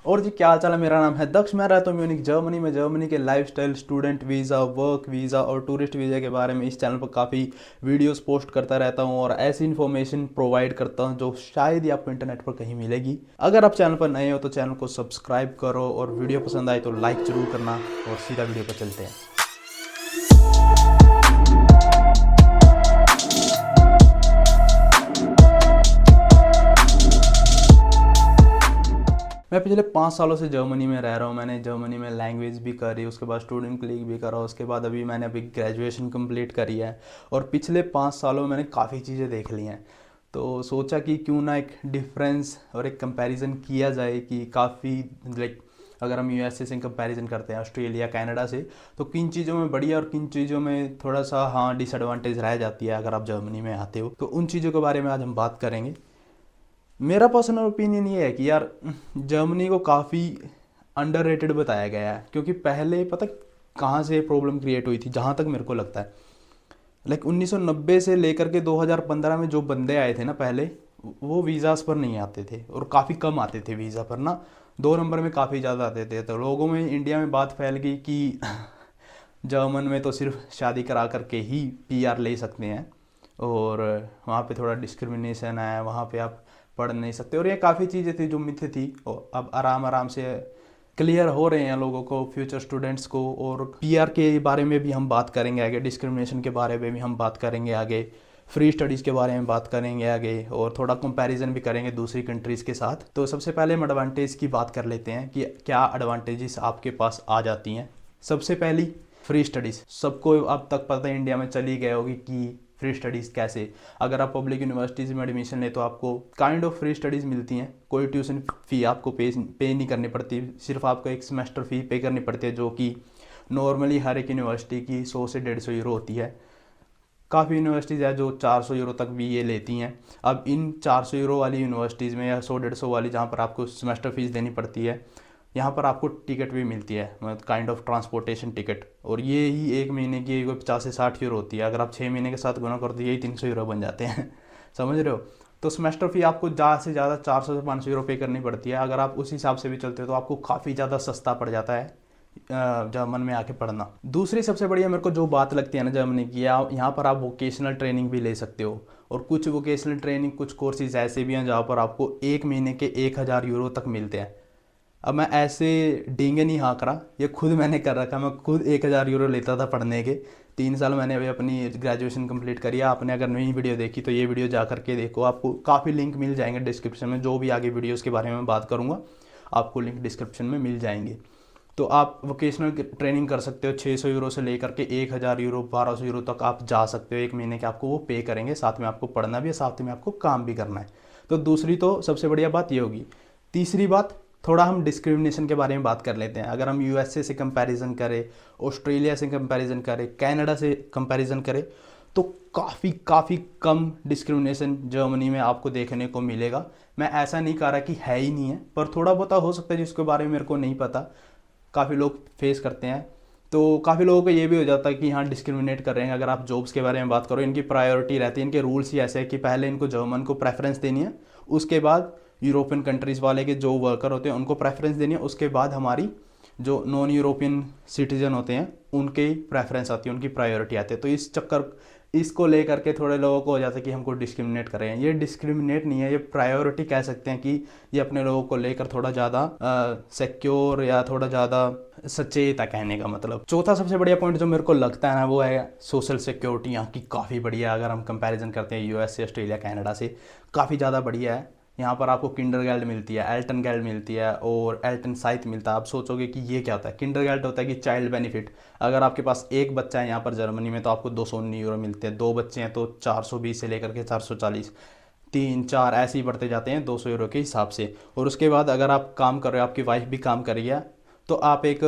और जी क्या हाल चाल है। मेरा नाम है दक्ष। मैं रहता हूँ म्यूनिक जर्मनी में। जर्मनी के lifestyle, student visa, work visa और टूरिस्ट वीज़ा के बारे में इस चैनल पर काफ़ी वीडियोस पोस्ट करता रहता हूँ और ऐसी इन्फॉर्मेशन प्रोवाइड करता हूँ जो शायद ही आपको इंटरनेट पर कहीं मिलेगी। अगर आप चैनल पर नए हो तो चैनल को सब्सक्राइब करो और वीडियो पसंद आए तो लाइक ज़रूर करना। और सीधा वीडियो पर चलते हैं। मैं पिछले 5 सालों से जर्मनी में रह रहा हूँ। मैंने जर्मनी में लैंग्वेज भी करी, उसके बाद स्टूडेंट लीग भी करा, उसके बाद मैंने अभी ग्रेजुएशन कंप्लीट करी है। और पिछले 5 सालों में मैंने काफ़ी चीज़ें देख ली हैं। तो सोचा कि क्यों ना एक डिफरेंस और एक कंपैरिजन किया जाए कि काफ़ी लाइक अगर हम यूएसए से कंपैरिजन करते हैं, ऑस्ट्रेलिया, कनाडा से, तो किन चीज़ों में बढ़िया और किन चीज़ों में थोड़ा सा हाँ डिसएडवांटेज रह जाती है अगर आप जर्मनी में आते हो। तो उन चीज़ों के बारे में आज हम बात करेंगे। मेरा पर्सनल ओपिनियन ये है कि यार जर्मनी को काफ़ी अंडररेटेड बताया गया है। क्योंकि पहले पता कहाँ से प्रॉब्लम क्रिएट हुई थी, जहाँ तक मेरे को लगता है लाइक 1990 से लेकर के 2015 में जो बंदे आए थे ना पहले, वो वीज़ास पर नहीं आते थे और काफ़ी कम आते थे वीज़ा पर ना। 2 नंबर में काफ़ी ज़्यादा आते थे। तो लोगों में इंडिया में बात फैल गई कि जर्मन में तो सिर्फ शादी करा करके ही पीआर ले सकते हैं और वहाँ पे थोड़ा डिस्क्रिमिनेशन है, वहाँ पे आप पढ़ नहीं सकते। और ये काफ़ी चीज़ें थी जो मिथ थी और अब आराम आराम से क्लियर हो रहे हैं लोगों को, फ्यूचर स्टूडेंट्स को। और पीआर के बारे में भी हम बात करेंगे आगे, डिस्क्रिमिनेशन के बारे में भी हम बात करेंगे आगे, फ्री स्टडीज़ के बारे में बात करेंगे आगे और थोड़ा कंपैरिजन भी करेंगे दूसरी कंट्रीज़ के साथ। तो सबसे पहले हम एडवांटेज की बात कर लेते हैं कि क्या एडवांटेजेस आपके पास आ जाती हैं। सबसे पहली फ्री स्टडीज़। सबको अब तक पता है, इंडिया में चली गए होगी कि फ्री स्टडीज़ कैसे। अगर आप पब्लिक यूनिवर्सिटीज़ में एडमिशन लें तो आपको काइंड ऑफ फ्री स्टडीज़ मिलती हैं। कोई ट्यूशन फ़ी आपको पे नहीं करनी पड़ती, सिर्फ आपको एक सेमेस्टर फ़ी पे करनी पड़ती है, जो कि नॉर्मली हर एक यूनिवर्सिटी की 100 से 150 यूरो होती है। काफ़ी यूनिवर्सिटीज़ है जो 400 यूरो तक भी ये लेती हैं। अब इन 400 यूरो वाली यूनिवर्सिटीज़ में या 100-150 वाली जहाँ पर आपको सेमेस्टर फीस देनी पड़ती है, यहाँ पर आपको टिकट भी मिलती है, मतलब काइंड ऑफ ट्रांसपोर्टेशन टिकट। और ये ही एक महीने की 50 से 60 यूरो होती है। अगर आप 6 महीने के साथ गुना कर दो, यही 300 यूरो बन जाते हैं। समझ रहे हो। तो सेमेस्टर फ़ी आपको ज़्यादा से ज़्यादा 400 से 500 यूरो पे करनी पड़ती है। अगर आप उस हिसाब से भी चलते हो तो आपको काफ़ी ज़्यादा सस्ता पड़ जाता है जर्मन में आके पढ़ना। दूसरी सबसे बढ़िया मेरे को जो बात लगती है ना जर्मनी की, यहाँ पर आप वोकेशनल ट्रेनिंग भी ले सकते हो। और कुछ वोकेशनल ट्रेनिंग, कुछ कोर्सेज ऐसे भी हैं जहाँ पर आपको एक महीने के 1000 यूरो तक मिलते हैं। अब मैं ऐसे डींगे नहीं हाँक रहा, ये खुद मैंने कर रखा। मैं खुद 1000 यूरो लेता था पढ़ने के। 3 साल मैंने अभी अपनी ग्रेजुएशन कंप्लीट करी है। आपने अगर नई वीडियो देखी तो ये वीडियो जा करके देखो, आपको काफ़ी लिंक मिल जाएंगे डिस्क्रिप्शन में। जो भी आगे वीडियोज़ के बारे में बात करूँगा आपको लिंक डिस्क्रिप्शन में मिल जाएंगे। तो आप वोकेशनल ट्रेनिंग कर सकते हो। 600 यूरो से लेकर के 1000 यूरो, 1200 यूरो तक आप जा सकते हो एक महीने के। आपको वो पे करेंगे, साथ में आपको पढ़ना भी है, साथ में आपको काम भी करना है। तो दूसरी तो सबसे बढ़िया बात ये होगी। तीसरी बात, थोड़ा हम डिस्क्रिमिनेशन के बारे में बात कर लेते हैं। अगर हम यूएसए से कंपैरिजन करें, ऑस्ट्रेलिया से कंपैरिजन करें, कनाडा से कंपैरिजन करें, तो काफ़ी काफ़ी कम डिस्क्रिमिनेशन जर्मनी में आपको देखने को मिलेगा। मैं ऐसा नहीं कह रहा कि है ही नहीं है, पर थोड़ा बहुत हो सकता है जिसके बारे में मेरे को नहीं पता, काफ़ी लोग फेस करते हैं। तो काफ़ी लोगों को ये भी हो जाता है कि हाँ डिस्क्रिमिनेट कर रहे हैं। अगर आप जॉब्स के बारे में बात करो, इनकी प्रायोरिटी रहती है, इनके रूल्स ही ऐसे है कि पहले इनको जर्मन को प्रेफरेंस देनी है, उसके बाद यूरोपियन कंट्रीज़ वाले के जो वर्कर होते हैं उनको प्रेफरेंस देनी है, उसके बाद हमारी जो नॉन यूरोपियन सिटीजन होते हैं उनकी प्रेफरेंस आती है, उनकी प्रायोरिटी आती है। तो इस चक्कर, इसको लेकर के थोड़े लोगों को हो जाता है कि हमको डिस्क्रिमिनेट कर रहे हैं। ये डिस्क्रिमिनेट नहीं है, ये प्रायोरिटी कह सकते हैं कि ये अपने लोगों को लेकर थोड़ा ज़्यादा सिक्योर या थोड़ा ज़्यादा सचेत है, कहने का मतलब। चौथा सबसे बढ़िया पॉइंट जो मेरे को लगता है ना, वो है सोशल सिक्योरिटी। यहाँ की काफ़ी बढ़िया, अगर हम कंपैरिजन करते हैं यूएस से, ऑस्ट्रेलिया, कनाडा से, काफ़ी ज़्यादा बढ़िया है। यहाँ पर आपको किंडरगार्टेन मिलती है, एल्टन गार्ड मिलती है और एल्टन साइथ मिलता है। आप सोचोगे कि ये क्या होता है। किंडरगार्टेन होता है कि चाइल्ड बेनिफिट। अगर आपके पास एक बच्चा है यहाँ पर जर्मनी में तो आपको 219 यूरो मिलते हैं। 2 बच्चे हैं तो 420 से लेकर के 440, 3 4 ऐसे ही बढ़ते जाते हैं 200 यूरो के हिसाब से। और उसके बाद अगर आप काम कर रहे हो, आपकी वाइफ भी काम कर रही है, तो आप एक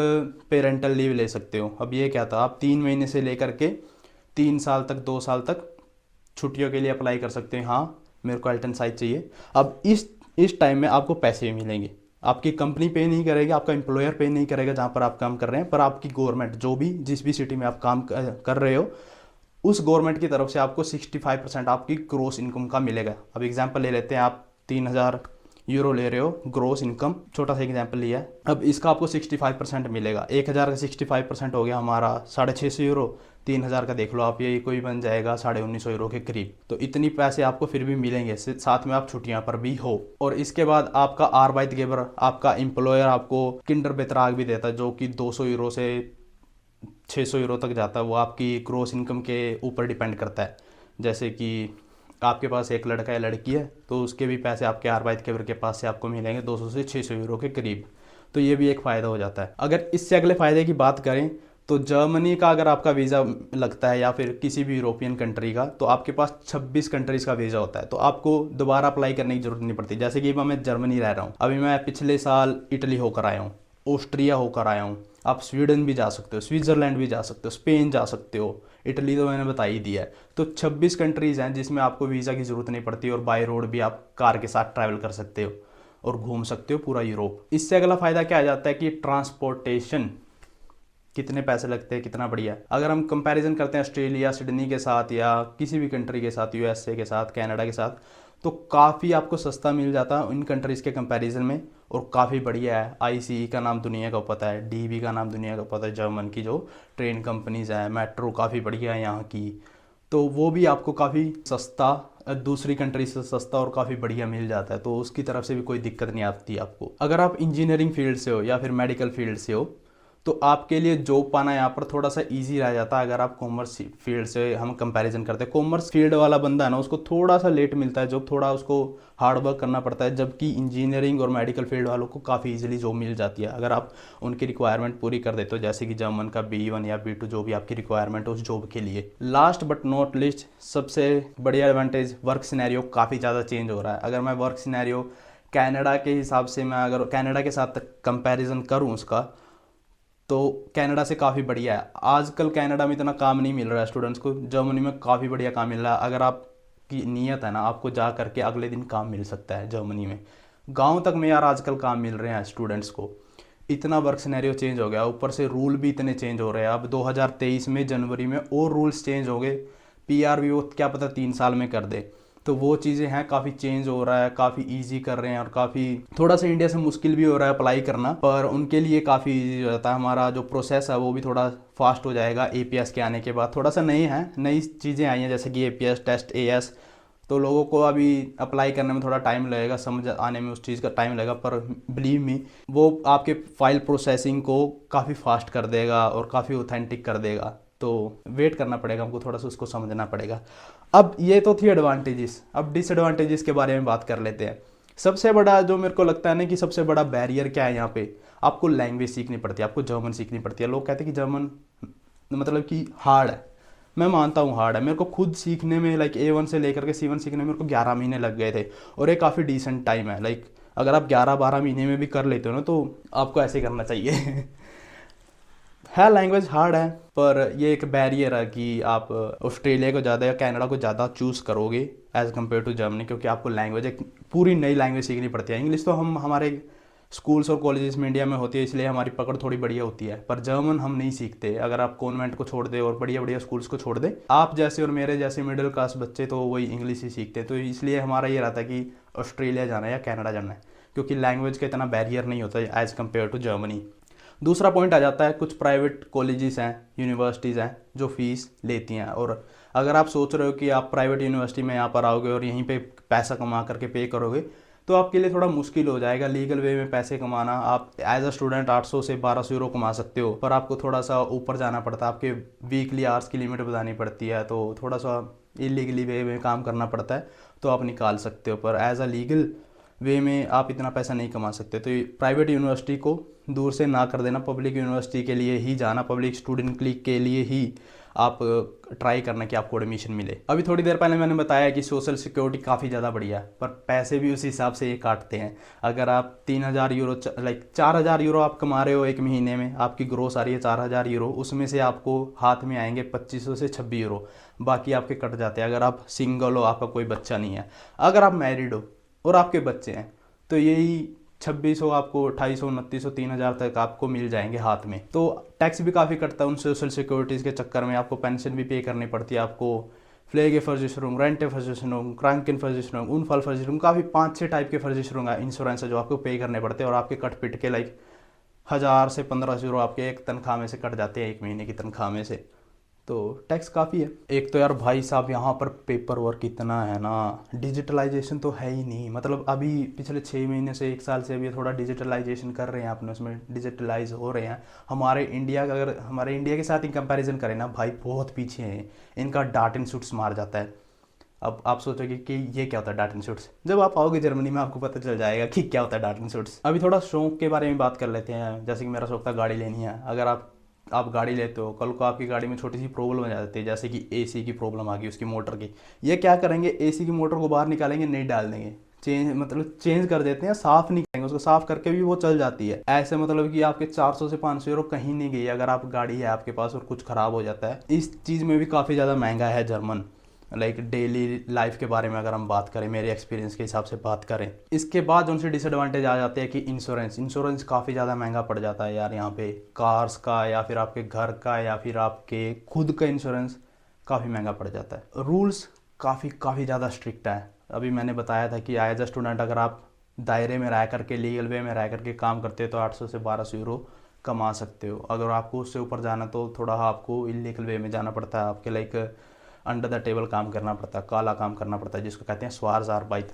पेरेंटल लीव ले सकते हो। अब ये क्या था, आप 3 महीने से लेकर के 3 साल तक, 2 साल तक छुट्टियों के लिए अप्लाई कर सकते हैं। हाँ मेरे को एल्टन साइज चाहिए। अब इस टाइम में आपको पैसे भी मिलेंगे। आपकी कंपनी पे नहीं करेगी, आपका एम्प्लॉयर पे नहीं करेगा जहाँ पर आप काम कर रहे हैं, पर आपकी गवर्नमेंट, जो भी जिस भी सिटी में आप काम कर रहे हो, उस गवर्नमेंट की तरफ से आपको 65% आपकी ग्रोस इनकम का मिलेगा। अब एग्जांपल ले लेते हैं, आप 3000 यूरो ले रहे हो, ग्रोस इनकम, छोटा सा एग्जांपल लिया है। अब इसका आपको 65% मिलेगा। 1000 का 65% हो गया हमारा 650 यूरो। 3000 का देख लो आप, ये कोई बन जाएगा 1950 यूरो के करीब। तो इतनी पैसे आपको फिर भी मिलेंगे, साथ में आप छुट्टियां पर भी हो। और इसके बाद आपका आर्बाइटगेबर, आपका एम्प्लॉयर आपको किंडर बेतराग भी देता है, जो कि 200 यूरो से 600 यूरो तक जाता है। वो आपकी ग्रोस इनकम के ऊपर डिपेंड करता है। जैसे कि आपके पास एक लड़का या लड़की है तो उसके भी पैसे आपके आर्बाइटगेबर के पास से आपको मिलेंगे 200 से 600 यूरो के करीब। तो ये भी एक फ़ायदा हो जाता है। अगर इससे अगले फ़ायदे की बात करें तो जर्मनी का अगर आपका वीज़ा लगता है या फिर किसी भी यूरोपियन कंट्री का, तो आपके पास 26 कंट्रीज़ का वीज़ा होता है। तो आपको दोबारा अप्लाई करने की ज़रूरत नहीं पड़ती। जैसे कि मैं जर्मनी रह रहा हूँ, अभी मैं पिछले साल इटली होकर आया हूँ, ऑस्ट्रिया होकर आया हूँ। आप स्वीडन भी जा सकते हो, स्विट्ज़रलैंड भी जा सकते हो, स्पेन जा सकते हो, इटली तो मैंने बता ही दिया है। तो 26 कंट्रीज़ हैं जिसमें आपको वीज़ा की ज़रूरत नहीं पड़ती और बाय रोड भी आप कार के साथ ट्रैवल कर सकते हो और घूम सकते हो पूरा यूरोप। इससे अगला फ़ायदा क्या आ जाता है कि ट्रांसपोर्टेशन, कितने पैसे लगते हैं, कितना बढ़िया। अगर हम कंपैरिजन करते हैं ऑस्ट्रेलिया, सिडनी के साथ या किसी भी कंट्री के साथ, यूएसए के साथ, कनाडा के साथ, तो काफ़ी आपको सस्ता मिल जाता है इन कंट्रीज़ के कंपैरिजन में और काफ़ी बढ़िया है। आईसीई का नाम दुनिया का पता है, डीबी का नाम दुनिया का पता है, जर्मन की जो ट्रेन कंपनीज़ हैं, मेट्रो काफ़ी बढ़िया है यहाँ की। तो वो भी आपको काफ़ी सस्ता, दूसरी कंट्री से सस्ता और काफ़ी बढ़िया मिल जाता है। तो उसकी तरफ से भी कोई दिक्कत नहीं आती आपको। अगर आप इंजीनियरिंग फील्ड से हो या फिर मेडिकल फील्ड से हो तो आपके लिए जॉब पाना यहाँ पर थोड़ा सा इजी रह जाता है। अगर आप कॉमर्स फील्ड से हम कंपैरिजन करते हैं, कॉमर्स फील्ड वाला बंदा है ना, उसको थोड़ा सा लेट मिलता है जॉब, थोड़ा उसको हार्ड वर्क करना पड़ता है। जबकि इंजीनियरिंग और मेडिकल फील्ड वालों को काफ़ी इजीली जॉब मिल जाती है अगर आप उनकी रिक्वायरमेंट पूरी कर देते हो, जैसे कि जर्मन का B1 या B2 जो भी आपकी रिक्वायरमेंट है उस जॉब के लिए। लास्ट बट नॉट लिस्ट, सबसे बढ़िया एडवांटेज, वर्क सिनेरियो काफ़ी ज़्यादा चेंज हो रहा है। अगर मैं वर्क सिनेरियो कनाडा के हिसाब से, मैं अगर कनाडा के साथ कंपैरिजन करूँ उसका, तो कनाडा से काफ़ी बढ़िया है। आजकल कनाडा में इतना काम नहीं मिल रहा है स्टूडेंट्स को, जर्मनी में काफ़ी बढ़िया काम मिल रहा है। अगर आपकी नीयत है ना, आपको जा करके अगले दिन काम मिल सकता है जर्मनी में। गांव तक में यार आजकल काम मिल रहे हैं स्टूडेंट्स को। इतना वर्क सिनेरियो चेंज हो गया, ऊपर से रूल भी इतने चेंज हो रहे हैं। अब 2023 में जनवरी में और रूल्स चेंज हो गए। पीआर भी वो क्या पता 3 साल में कर दे। तो वो चीज़ें हैं, काफ़ी चेंज हो रहा है, काफ़ी इजी कर रहे हैं और काफ़ी थोड़ा सा इंडिया से मुश्किल भी हो रहा है अप्लाई करना, पर उनके लिए काफ़ी ईजी हो जाता है। हमारा जो प्रोसेस है वो भी थोड़ा फास्ट हो जाएगा एपीएस के आने के बाद। थोड़ा सा नई है, नई चीज़ें आई हैं जैसे कि एपीएस टेस्ट, एएस। तो लोगों को अभी अप्लाई करने में थोड़ा टाइम लगेगा, समझ आने में उस चीज़ का टाइम लगेगा, पर बिलीव मी वो आपके फाइल प्रोसेसिंग को काफ़ी फास्ट कर देगा और काफ़ी ऑथेंटिक कर देगा। तो वेट करना पड़ेगा हमको, थोड़ा सा उसको समझना पड़ेगा। अब ये तो थी एडवांटेजेस, अब डिसएडवांटेजेस के बारे में बात कर लेते हैं। सबसे बड़ा जो मेरे को लगता है ना कि सबसे बड़ा बैरियर क्या है यहाँ पे, आपको लैंग्वेज सीखनी पड़ती है, आपको जर्मन सीखनी पड़ती है। लोग कहते हैं कि जर्मन मतलब कि हार्ड है, मैं मानता हूँ हार्ड है। मेरे को खुद सीखने में लाइक A1 से लेकर के C1 सीखने में मेरे को 11 महीने लग गए थे और ये काफ़ी डिसेंट टाइम है। लाइक अगर आप 11-12 महीने में भी कर लेते हो ना तो आपको ऐसे करना चाहिए। है लैंग्वेज हार्ड है, पर ये एक बैरियर है कि आप ऑस्ट्रेलिया को ज़्यादा या कनाडा को ज़्यादा चूज़ करोगे एज़ कम्पेयर टू जर्मनी, क्योंकि आपको लैंग्वेज, एक पूरी नई लैंग्वेज सीखनी पड़ती है। इंग्लिश तो हम हमारे स्कूल्स और कॉलेजेस में इंडिया में होती है, इसलिए हमारी पकड़ थोड़ी बढ़िया होती है, पर जर्मन हम नहीं सीखते। अगर आप कॉन्वेंट को छोड़ दे और बढ़िया बढ़िया स्कूल्स को छोड़ दे, आप जैसे और मेरे जैसे मिडिल क्लास बच्चे तो वही इंग्लिश ही सीखते हैं। तो इसलिए हमारा ये रहता है कि ऑस्ट्रेलिया जाना है या कनाडा जाना है, क्योंकि लैंग्वेज का इतना बैरियर नहीं होता है एज़ कम्पेयर टू जर्मनी। दूसरा पॉइंट आ जाता है, कुछ प्राइवेट कॉलेजेस हैं, यूनिवर्सिटीज़ हैं जो फ़ीस लेती हैं। और अगर आप सोच रहे हो कि आप प्राइवेट यूनिवर्सिटी में यहाँ पर आओगे और यहीं पे पैसा कमा करके पे करोगे, तो आपके लिए थोड़ा मुश्किल हो जाएगा लीगल वे में पैसे कमाना। आप एज अ स्टूडेंट 800 से 1200 यूरो कमा सकते हो, पर आपको थोड़ा सा ऊपर जाना पड़ता है, आपके वीकली आवर्स की लिमिट बतानी पड़ती है, तो थोड़ा सा इलीगली वे में काम करना पड़ता है, तो आप निकाल सकते हो। पर एज अ लीगल वे में आप इतना पैसा नहीं कमा सकते। तो प्राइवेट यूनिवर्सिटी को दूर से ना कर देना, पब्लिक यूनिवर्सिटी के लिए ही जाना, पब्लिक स्टूडेंट लीग के लिए ही आप ट्राई करना कि आपको एडमिशन मिले। अभी थोड़ी देर पहले मैंने बताया कि सोशल सिक्योरिटी काफ़ी ज़्यादा बढ़िया है, पर पैसे भी उसी हिसाब से ये काटते हैं। अगर आप 3000 यूरो लाइक 4000 यूरो आप कमा रहे हो एक महीने में, आपकी ग्रोस आ रही है 4000 यूरो, उसमें से आपको हाथ में आएंगे 2500 से 26 यूरो, बाकी आपके कट जाते हैं। अगर आप सिंगल हो, आपका कोई बच्चा नहीं है, अगर आप मैरिड हो और आपके बच्चे हैं, तो यही 2600 आपको 2800, 2900, 3000 तक आपको मिल जाएंगे हाथ में। तो टैक्स भी काफ़ी कटता है उन सोशल सिक्योरिटीज़ के चक्कर में, आपको पेंशन भी पे करनी पड़ती है, आपको Pflegeversicherung, Renteversicherung, Krankenversicherung, Unfallversicherung, काफ़ी 5-6 टाइप के versicherung इंश्योरेंस है जो आपको पे करने पड़ते हैं और आपके कट पिट के लाइक 1000 से 1500 आपके एक तनख्वाह में से कट जाते हैं, एक महीने की तनख्वाह में से। तो टैक्स काफ़ी है। एक तो यार भाई साहब यहाँ पर पेपर वर्क इतना है ना, डिजिटलाइजेशन तो है ही नहीं। मतलब अभी पिछले 6 महीने से 1 साल से अभी थोड़ा डिजिटलाइजेशन कर रहे हैं अपने, उसमें डिजिटलाइज हो रहे हैं। हमारे इंडिया का अगर हमारे इंडिया के साथ ही कंपैरिजन करें ना भाई, बहुत पीछे हैं। इनका डाट इन शूट्स मार जाता है। अब आप सोचोगे कि ये क्या होता है डाट इन शूट्स, जब आप आओगे जर्मनी में आपको पता चल जाएगा कि क्या होता है डाट इन शूट्स। अभी थोड़ा शौक के बारे में बात कर लेते हैं। जैसे कि मेरा शौक था गाड़ी लेनी है। अगर आप गाड़ी लेते हो, कल को आपकी गाड़ी में छोटी सी प्रॉब्लम आ जाती है, जैसे कि एसी की प्रॉब्लम आ गई उसकी मोटर की, ये क्या करेंगे, एसी की मोटर को बाहर निकालेंगे, नहीं डाल देंगे, चेंज कर देते हैं, साफ नहीं करेंगे उसको, साफ करके भी वो चल जाती है। ऐसे मतलब कि आपके 400 से 500 यूरो कहीं नहीं गई अगर आप गाड़ी है आपके पास और कुछ ख़राब हो जाता है। इस चीज़ में भी काफ़ी ज़्यादा महंगा है जर्मन। लाइक डेली लाइफ के बारे में अगर हम बात करें, मेरे एक्सपीरियंस के हिसाब से बात करें। इसके बाद उनसे डिसएडवांटेज आ जाते हैं कि इंश्योरेंस काफ़ी ज़्यादा महंगा पड़ जाता है यार यहाँ पे। कार्स का या फिर आपके घर का या फिर आपके खुद का इंश्योरेंस काफ़ी महंगा पड़ जाता है। रूल्स काफ़ी ज़्यादा स्ट्रिक्ट है। अभी मैंने बताया था कि एज अ स्टूडेंट अगर आप दायरे में रह करके, लीगल वे में रह करके काम करते हो तो 800 से 1200 यूरो कमा सकते हो। अगर आपको उससे ऊपर जाना तो थोड़ा आपको इलीगल वे में जाना पड़ता है, आपके लाइक अंडर द टेबल काम करना पड़ता है, काला काम करना पड़ता है, जिसको कहते हैं स्वार्ज़ार्बाइट।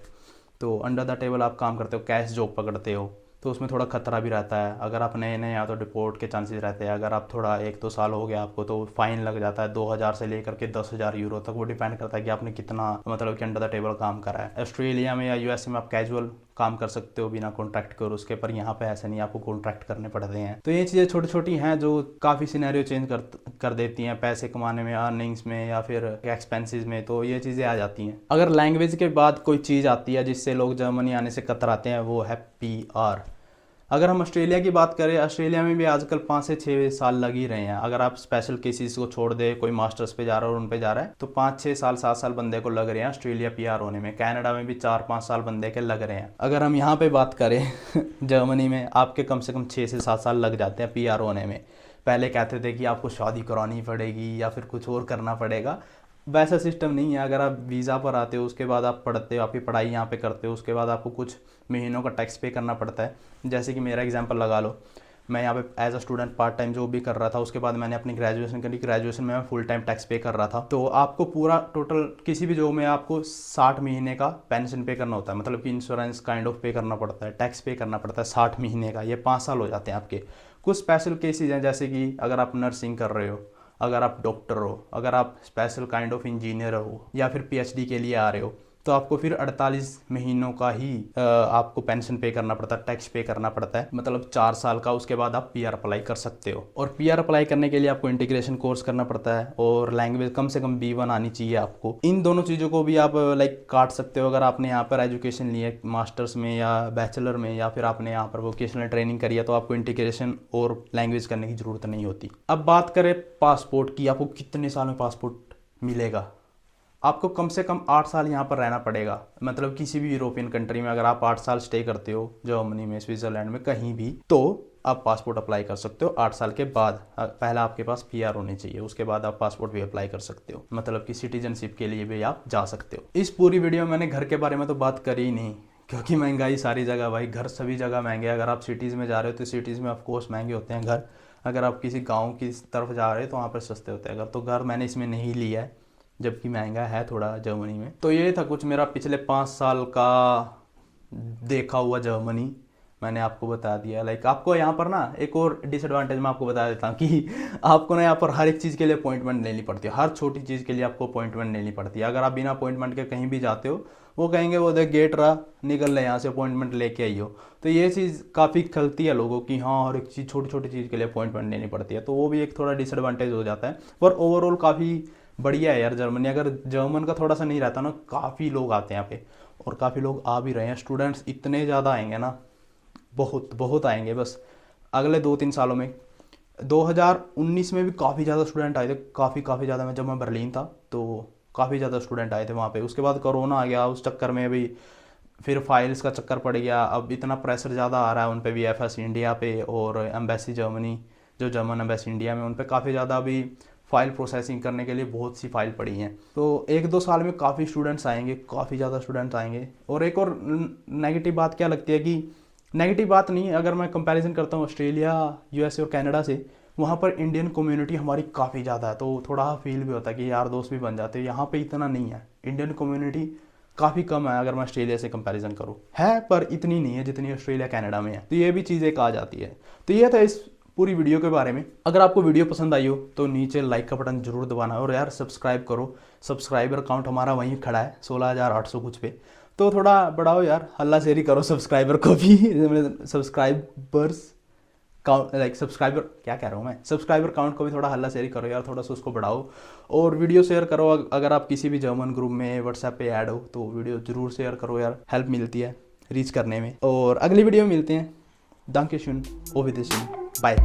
तो अंडर द टेबल आप काम करते हो, कैश जॉब पकड़ते हो, तो उसमें थोड़ा खतरा भी रहता है। अगर आप नए नए तो डिपोर्ट के चांसेस रहते हैं। अगर आप थोड़ा 1-2 साल हो गया आपको तो फाइन लग जाता है 2000 से लेकर के 10,000 यूरो तक। वो डिपेंड करता है कि आपने कितना मतलब कि अंडर द टेबल काम करा है। ऑस्ट्रेलिया में या यूएसए में आप कैजुअल काम कर सकते हो बिना कॉन्ट्रैक्ट के, और उसके पर यहाँ पे ऐसे नहीं, आपको कॉन्ट्रैक्ट करने पड़ते हैं। तो ये चीज़ें छोटी छोटी हैं जो काफ़ी सिनेरियो चेंज कर देती हैं पैसे कमाने में, अर्निंग्स में या फिर एक्सपेंसेस में। तो ये चीज़ें आ जाती हैं। अगर लैंग्वेज के बाद कोई चीज़ आती है जिससे लोग जर्मनी आने से कतराते हैं, वो है PR। अगर हम ऑस्ट्रेलिया की बात करें, ऑस्ट्रेलिया में भी आजकल 5 से 6 साल लग ही रहे हैं। अगर आप स्पेशल केसेस को छोड़ दे, कोई मास्टर्स पे जा रहा है और उन पे जा रहा है, तो 5-6 साल 7 साल बंदे को लग रहे हैं ऑस्ट्रेलिया PR होने में। कनाडा में भी 4-5 साल बंदे के लग रहे हैं। अगर हम यहाँ पे बात करें जर्मनी में आपके कम से कम 6 से 7 साल लग जाते हैं PR होने में। पहले कहते थे कि आपको शादी करानी पड़ेगी या फिर कुछ और करना पड़ेगा। वैसा सिस्टम नहीं है। अगर आप वीज़ा पर आते हो, उसके बाद आप पढ़ते हो, आपकी पढ़ाई यहाँ पे करते हो, उसके बाद आपको कुछ महीनों का टैक्स पे करना पड़ता है। जैसे कि मेरा एग्जांपल लगा लो, मैं यहाँ पे as a student part time job भी कर रहा था, उसके बाद मैंने अपनी ग्रेजुएशन करी। ग्रेजुएशन में मैं फुल टाइम टैक्स पे कर रहा था। तो आपको पूरा टोटल किसी भी जॉब में आपको 60 महीने का पेंशन पे करना होता है, मतलब कि इंश्योरेंस काइंड ऑफ पे करना पड़ता है, टैक्स पे करना पड़ता है 60 महीने का। ये 5 साल हो जाते हैं आपके। कुछ स्पेशल केसेज हैं, जैसे कि अगर आप नर्सिंग कर रहे हो, अगर आप डॉक्टर हो, अगर आप स्पेशल काइंड ऑफ इंजीनियर हो या फिर PhD के लिए आ रहे हो, तो आपको फिर 48 महीनों का ही आपको पेंशन पे करना पड़ता है, टैक्स पे करना पड़ता है, मतलब 4 साल का। उसके बाद आप PR अप्लाई कर सकते हो। और PR अप्लाई करने के लिए आपको इंटीग्रेशन कोर्स करना पड़ता है और लैंग्वेज कम से कम B1 आनी चाहिए आपको। इन दोनों चीज़ों को भी आप लाइक काट सकते हो। अगर आपने यहाँ पर एजुकेशन ली है मास्टर्स में या बैचलर में, या फिर आपने यहाँ पर वोकेशनल ट्रेनिंग करी है, तो आपको इंटीग्रेशन और लैंग्वेज करने की ज़रूरत नहीं होती। अब बात करें पासपोर्ट की, आपको कितने साल में पासपोर्ट मिलेगा। आपको कम से कम 8 साल यहाँ पर रहना पड़ेगा। मतलब किसी भी यूरोपियन कंट्री में अगर आप 8 साल स्टे करते हो, जर्मनी में, स्विट्ज़रलैंड में, कहीं भी, तो आप पासपोर्ट अप्लाई कर सकते हो 8 साल के बाद। पहला आपके पास PR होनी चाहिए, उसके बाद आप पासपोर्ट भी अप्लाई कर सकते हो, मतलब कि सिटीजनशिप के लिए भी आप जा सकते हो। इस पूरी वीडियो में मैंने घर के बारे में तो बात करी ही नहीं, क्योंकि महंगाई सारी जगह भाई, घर सभी जगह महंगे। अगर आप सिटीज़ में जा रहे हो तो सिटीज़ में ऑफकोर्स महंगे होते हैं घर। अगर आप किसी गाँव की तरफ जा रहे हो तो वहाँ पर सस्ते होते हैं घर। तो घर मैंने इसमें नहीं लिया है, जबकि महंगा है थोड़ा जर्मनी में। तो ये था कुछ मेरा पिछले 5 साल का देखा हुआ जर्मनी, मैंने आपको बता दिया। लाइक आपको यहाँ पर ना एक और डिसएडवांटेज मैं आपको बता देता हूँ कि आपको ना यहाँ पर हर एक चीज़ के लिए अपॉइंटमेंट लेनी पड़ती है। हर छोटी चीज़ के लिए आपको अपॉइंटमेंट लेनी पड़ती है। अगर आप बिना अपॉइंटमेंट के कहीं भी जाते हो, वो कहेंगे वो देख गेट रहा, निकल ले यहाँ से, अपॉइंटमेंट लेके आई हो। तो ये चीज़ काफ़ी खलती है लोगों की, हाँ हर एक चीज़ छोटी छोटी चीज़ के लिए अपॉइंटमेंट लेनी पड़ती है। तो वो भी एक थोड़ा डिसएडवांटेज हो जाता है। पर ओवरऑल काफ़ी बढ़िया है यार जर्मनी। अगर जर्मन का थोड़ा सा नहीं रहता ना, काफ़ी लोग आते हैं यहाँ पे, और काफ़ी लोग आ भी रहे हैं। स्टूडेंट्स इतने ज़्यादा आएंगे ना, बहुत बहुत आएंगे। बस अगले 2-3 सालों में 2019 में भी काफ़ी ज़्यादा स्टूडेंट आए थे, काफ़ी ज़्यादा। जब मैं बर्लिन था तो काफ़ी ज़्यादा स्टूडेंट आए थे वहाँ पे। उसके बाद कोरोना आ गया, उस चक्कर में अभी फिर फाइल्स का चक्कर पड़ गया। अब इतना प्रेशर ज़्यादा आ रहा है उन पे, VFS इंडिया पे और एम्बेसी जर्मनी, जो जर्मन एम्बेसी इंडिया में, उन पे काफ़ी ज़्यादा अभी फाइल प्रोसेसिंग करने के लिए बहुत सी फाइल पड़ी हैं। तो 1-2 साल में काफ़ी स्टूडेंट्स आएंगे, काफ़ी ज़्यादा स्टूडेंट्स आएंगे। और एक और नेगेटिव बात क्या लगती है कि नेगेटिव बात नहीं, अगर मैं कंपैरिजन करता हूँ ऑस्ट्रेलिया, यूएसए और कनाडा से, वहाँ पर इंडियन कम्युनिटी हमारी काफ़ी ज़्यादा है, तो थोड़ा फील भी होता है कि यार दोस्त भी बन जाते हैं। यहाँ पे इतना नहीं है, इंडियन कम्युनिटी काफ़ी कम है अगर मैं ऑस्ट्रेलिया से कंपैरिजन करूँ, है पर इतनी नहीं है जितनी ऑस्ट्रेलिया कनाडा में है। तो ये भी चीज़ एक आ जाती है। तो ये था इस पूरी वीडियो के बारे में। अगर आपको वीडियो पसंद आई हो तो नीचे लाइक का बटन जरूर दबाना, और यार सब्सक्राइब करो। सब्सक्राइबर काउंट हमारा वहीं खड़ा है 16,800 कुछ पे, तो थोड़ा बढ़ाओ यार, हल्ला शेरी करो सब्सक्राइबर को भी। सब्सक्राइबर्स काउंट, लाइक सब्सक्राइबर क्या कह रहा हूँ मैं, सब्सक्राइबर काउंट को भी थोड़ा हल्ला शेरी करो यार, थोड़ा सा उसको बढ़ाओ। और वीडियो शेयर करो, अगर आप किसी भी जर्मन ग्रुप में व्हाट्सएप पे ऐड हो तो वीडियो जरूर शेयर करो यार, हेल्प मिलती है रीच करने में। और अगली वीडियो में मिलते हैं। Dankeschön, auf Wiedersehen, bye.